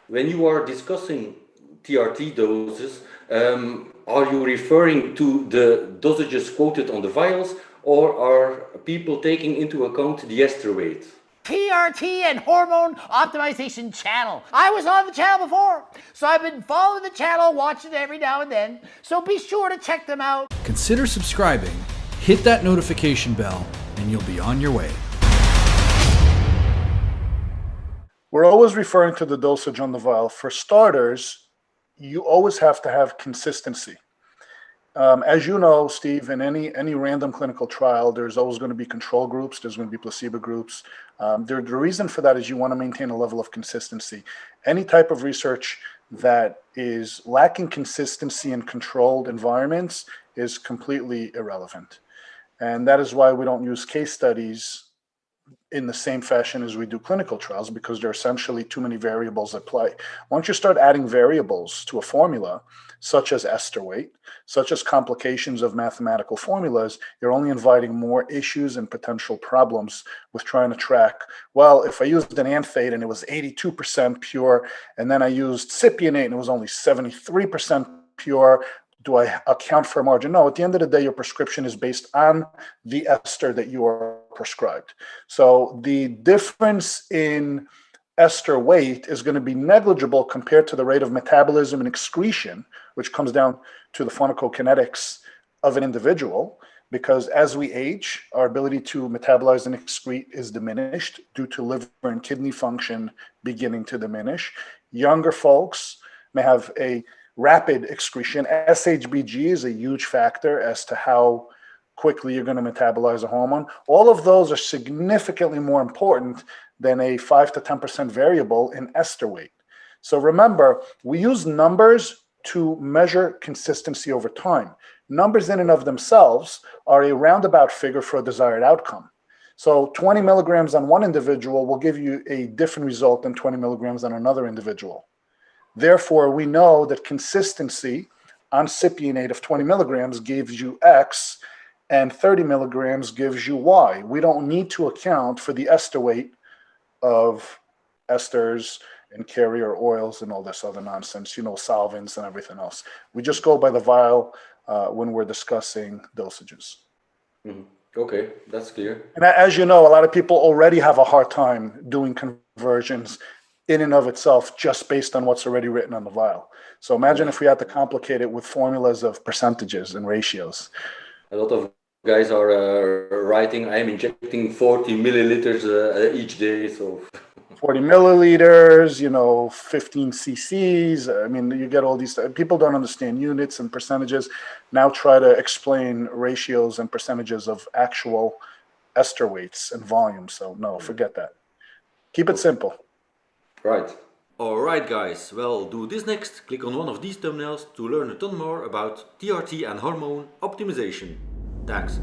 When you are discussing TRT doses, are you referring to the dosages quoted on the vials, or are people taking into account the ester weight? TRT and hormone optimization channel. I was on the channel before, so I've been following the channel, watching it every now and then. So be sure to check them out. Consider subscribing, hit that notification bell, and you'll be on your way. We're always referring to the dosage on the vial. For starters, you always have to have consistency. As you know, Steve, in any random clinical trial, there's always going to be control groups. There's going to be placebo groups. The reason for that is you want to maintain a level of consistency. Any type of research that is lacking consistency in controlled environments is completely irrelevant. And that is why we don't use case studies in the same fashion as we do clinical trials, because there are essentially too many variables at play. Once you start adding variables to a formula, such as ester weight, such as complications of mathematical formulas, you're only inviting more issues and potential problems with trying to track, well, if I used an anthate and it was 82% pure, and then I used cypionate and it was only 73% pure, do I account for a margin? No, at the end of the day, your prescription is based on the ester that you are prescribed. So the difference in ester weight is going to be negligible compared to the rate of metabolism and excretion, which comes down to the pharmacokinetics of an individual, because as we age, our ability to metabolize and excrete is diminished due to liver and kidney function beginning to diminish. Younger folks may have a rapid excretion. SHBG is a huge factor as to how quickly you're going to metabolize a hormone. All of those are significantly more important than a 5 to 10% variable in ester weight. So remember, we use numbers to measure consistency over time. Numbers in and of themselves are a roundabout figure for a desired outcome. So 20 milligrams on one individual will give you a different result than 20 milligrams on another individual. Therefore, we know that consistency on cypionate of 20 milligrams gives you X, and 30 milligrams gives you Y. We don't need to account for the ester weight of esters and carrier oils and all this other nonsense, solvents and everything else. We just go by the vial when we're discussing dosages. Mm-hmm. Okay, that's clear. And as you know, a lot of people already have a hard time doing conversions in and of itself, just based on what's already written on the vial. So imagine if we had to complicate it with formulas of percentages and ratios. A lot of guys are writing, I am injecting 40 milliliters each day. So 40 milliliters, 15 cc's. I mean, you get all these, people don't understand units and percentages. Now try to explain ratios and percentages of actual ester weights and volumes. So no, forget that. Keep it simple. Right. Alright guys, well, do this next. Click on one of these thumbnails to learn a ton more about TRT and hormone optimization. Thanks.